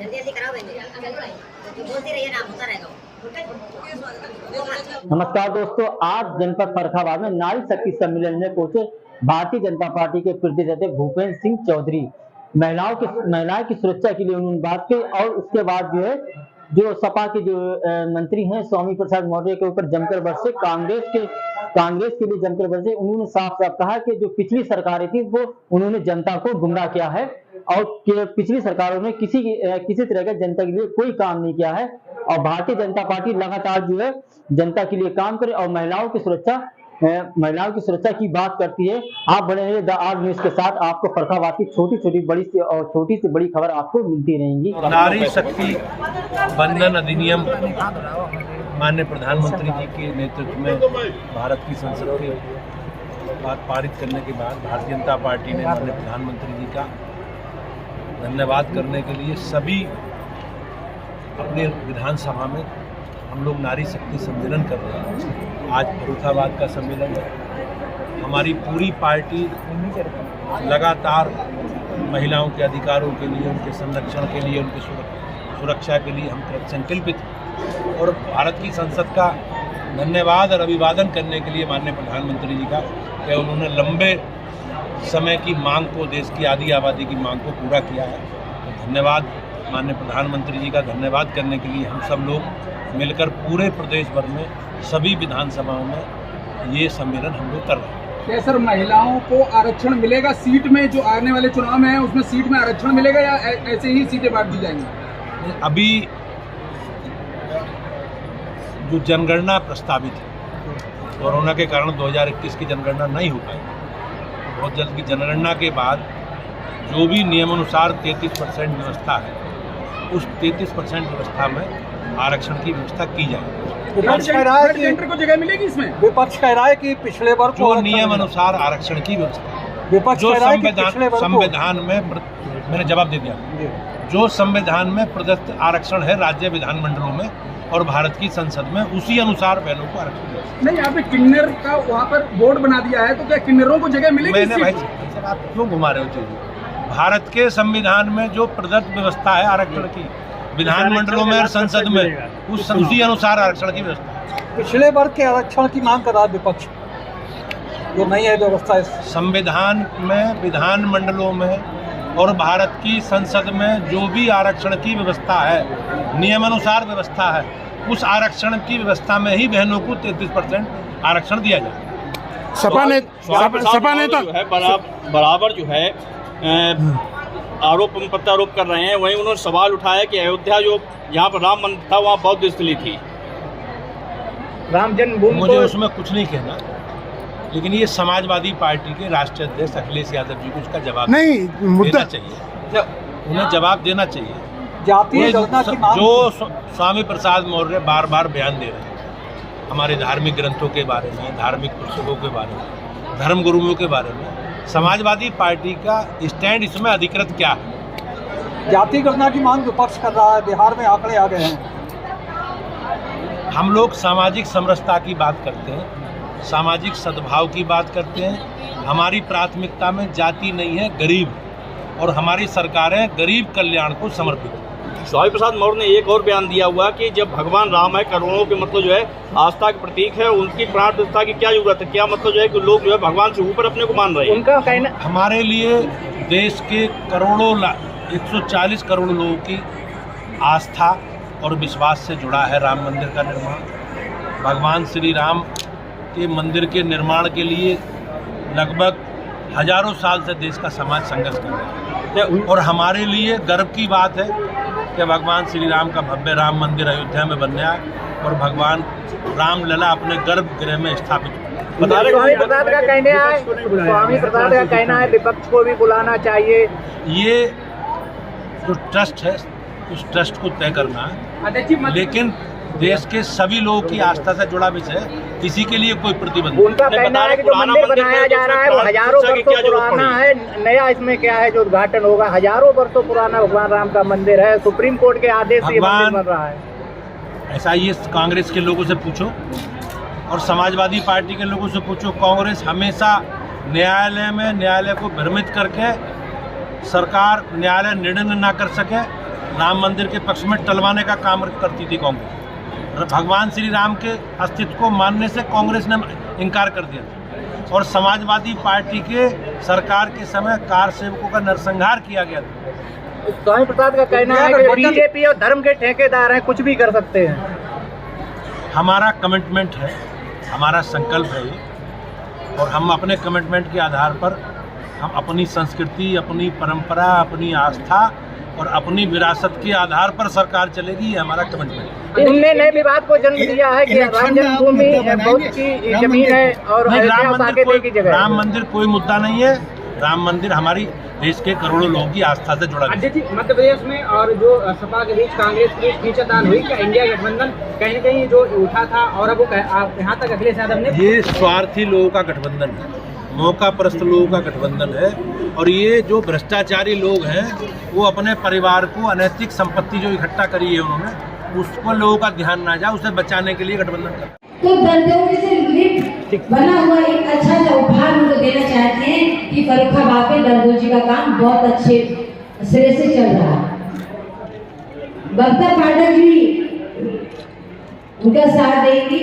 जल्दी जल्दी कराओ तो बोलते रहिए ना, होता रहेगा। नमस्कार दोस्तों, आज जनपद फर्रुखाबाद में नारी शक्ति सम्मेलन में पहुंचे भारतीय जनता पार्टी के प्रदेश अध्यक्ष भूपेंद्र सिंह चौधरी। महिलाओं की सुरक्षा के लिए उन्होंने बात की और उसके बाद जो सपा के जो मंत्री हैं स्वामी प्रसाद मौर्य के ऊपर जमकर बरसे, कांग्रेस के लिए जमकर बरसे। उन्होंने साफ साफ कहा कि जो पिछली सरकारें थी वो उन्होंने जनता को गुमराह किया है और पिछली सरकारों ने किसी तरह का जनता के लिए कोई काम नहीं किया है और भारतीय जनता पार्टी लगातार जनता के लिए काम करे और महिलाओं की सुरक्षा की बात करती है। आप बने रहिए द आर न्यूज के साथ, आपको फर्रुखाबाद की छोटी से बड़ी खबर आपको मिलती रहेंगी। नारी शक्ति बंधन अधिनियम माननीय प्रधानमंत्री जी के नेतृत्व में भारत की संसद के बात पारित करने के बाद भारतीय जनता पार्टी ने माननीय प्रधानमंत्री जी का धन्यवाद करने के लिए सभी अपने विधानसभा में हम लोग नारी शक्ति सम्मेलन कर रहे हैं। आज फर्रुखाबाद का सम्मेलन है। हमारी पूरी पार्टी लगातार महिलाओं के अधिकारों के लिए, उनके संरक्षण के लिए, उनकी सुरक्षा के लिए हम संकल्पित हैं और भारत की संसद का धन्यवाद और अभिवादन करने के लिए माननीय प्रधानमंत्री जी का कि उन्होंने लंबे समय की मांग को, देश की आधी आबादी की मांग को पूरा किया है। तो धन्यवाद माननीय प्रधानमंत्री जी का धन्यवाद करने के लिए हम सब लोग मिलकर पूरे प्रदेश भर में सभी विधानसभाओं में ये सम्मेलन हम लोग कर रहे हैं। क्या सर महिलाओं को आरक्षण मिलेगा सीट में? जो आने वाले चुनाव में है उसमें सीट में आरक्षण मिलेगा या ऐसे ही सीटें बांट दी जाएंगी? अभी जो जनगणना प्रस्तावित है, कोरोना के कारण 2021 की जनगणना नहीं हो पाई। बहुत जल्द की जनगणना के बाद जो भी नियमानुसार 33% व्यवस्था है, उस 33% व्यवस्था में आरक्षण की व्यवस्था की जाए। विपक्ष कह रहा है कि को जगह मिलेगी इसमें। विपक्ष कह रहा है कि पिछले वर्ग जो नियम अनुसार आरक्षण की व्यवस्था, विपक्ष जो कह रहा है कि संविधान में, मैंने जवाब दे दिया, जो संविधान में प्रदत्त आरक्षण है राज्य विधानमंडलों में और भारत की संसद में, उसी अनुसार बहनों को आरक्षण नहीं। यहाँ पे किन्नर का वहाँ पर बोर्ड बना दिया है, तो क्या किन्नरों को जगह मिलेगी? मैंने भाई सर, आप क्यों घुमा रहे हो चीज़? भारत के संविधान में जो प्रदत्त व्यवस्था है आरक्षण की, विधानमंडलों में और संसद में, उसी अनुसार आरक्षण की व्यवस्था। पिछले वर्ग के आरक्षण की मांग कर रहा है विपक्ष, जो नहीं है व्यवस्था संविधान में, विधानमंडलों में और भारत की संसद में जो भी आरक्षण की व्यवस्था है, नियमानुसार व्यवस्था है, उस आरक्षण की व्यवस्था में ही बहनों को 33% आरक्षण दिया जाए। सपा ने तो बराबर जो है प्रत्यारोप कर रहे हैं। वहीं उन्होंने सवाल उठाया कि अयोध्या जो यहाँ पर राम मंदिर था वहाँ बौद्ध स्थली थी। राम जन्मभूमि, मुझे उसमें कुछ नहीं कहना, लेकिन ये समाजवादी पार्टी के राष्ट्रीय अध्यक्ष अखिलेश यादव जी को उसका जवाब देना चाहिए, उन्हें जवाब देना चाहिए। जो स्वामी प्रसाद मौर्य बार बार बयान दे रहे हैं हमारे धार्मिक ग्रंथों के बारे में, धार्मिक पुस्तकों के बारे में, धर्मगुरुओं के बारे में, समाजवादी पार्टी का स्टैंड इसमें अधिकृत क्या है? जाति गणना की मांग विपक्ष कर रहा है। बिहार में आंकड़े आ गए हैं। हम लोग सामाजिक समरसता की बात करते हैं, सामाजिक सद्भाव की बात करते हैं। हमारी प्राथमिकता में जाति नहीं है, गरीब, और हमारी सरकारें गरीब कल्याण को समर्पित है। स्वामी प्रसाद मौर्य ने एक और बयान दिया हुआ कि जब भगवान राम है, करोड़ों के मतलब जो है आस्था के प्रतीक है, उनकी प्राण प्रतिष्ठा की क्या जरूरत है? क्या मतलब जो है कि लोग जो है भगवान से ऊपर अपने को मान रहे हैं? उनका कहना, हमारे लिए देश के 140 करोड़ लोगों की आस्था और विश्वास से जुड़ा है राम मंदिर का निर्माण। भगवान श्री राम के मंदिर के निर्माण के लिए लगभग हजारों साल से देश का समाज संघर्ष कर रहा है और हमारे लिए गर्व की बात है कि भगवान श्री राम का भव्य राम मंदिर अयोध्या में बन गया और भगवान राम लला अपने गर्भगृह में स्थापित हुए। स्वामी प्रसाद का कहना है विपक्ष को भी बुलाना चाहिए। ये जो ट्रस्ट है, उस ट्रस्ट को तय करना है, लेकिन देश के सभी लोगों की आस्था से जुड़ा विषय है, किसी के लिए कोई प्रतिबंध नहीं। उनका कहना है कि जो मंदिर बनाया जा रहा है वो हजारों वर्षों पुराना है, नया इसमें क्या है जो उद्घाटन होगा? हजारों वर्षों पुराना भगवान राम का मंदिर है, सुप्रीम कोर्ट के आदेश से मंदिर बन रहा है। ऐसा ये कांग्रेस के लोगों से पूछो और समाजवादी पार्टी के लोगों से पूछो। कांग्रेस हमेशा न्यायालय में, न्यायालय को भ्रमित करके सरकार न्यायालय निर्णय ना कर सके राम मंदिर के पक्ष में टलवाने का काम करती थी कांग्रेस। भगवान श्री राम के अस्तित्व को मानने से कांग्रेस ने इनकार कर दिया और समाजवादी पार्टी के सरकार के समय कार सेवकों का नरसंहार किया गया था। स्वामी प्रसाद का कहना है कि बीजेपी और धर्म के ठेकेदार हैं, कुछ भी कर सकते हैं। हमारा कमिटमेंट है, हमारा संकल्प है ये, और हम अपने कमिटमेंट के आधार पर हम अपनी संस्कृति, अपनी परंपरा, अपनी आस्था और अपनी विरासत के आधार पर सरकार चलेगी, ये हमारा कमिटमेंट है। उनने नए विवाद को जन्म दिया है कि राम जन्मभूमि बौद्ध की जमीन है और राम मंदिर कोई मुद्दा नहीं है। राम मंदिर हमारी देश के करोड़ों लोगों की आस्था से जुड़ा है। मध्य प्रदेश में और जो सपा के बीच कांग्रेस की खींचातान हुई, क्या इंडिया गठबंधन कहीं न कहीं जो उठा था और अब वो यहाँ तक अखिलेश यादव ने, ये स्वार्थी लोगों का गठबंधन है, मौकापरस्त लोगों का गठबंधन है, और ये जो भ्रष्टाचारी लोग हैं वो अपने परिवार को अनैतिक संपत्ति जो इकट्ठा करी है उन्होंने, उस पर लोगों का ध्यान ना जाए, उसे बचाने के लिए गठबंधन कर। तो दर्दों से लिफ्ट बना हुआ एक अच्छा सा उपहार उनको देना चाहते हैं कि फर्रुखाबाद में दर्दोजी का काम बहुत अच्छे सिरे से चल रहा है। बख्तर पाठक जी उनका साथ देंगी।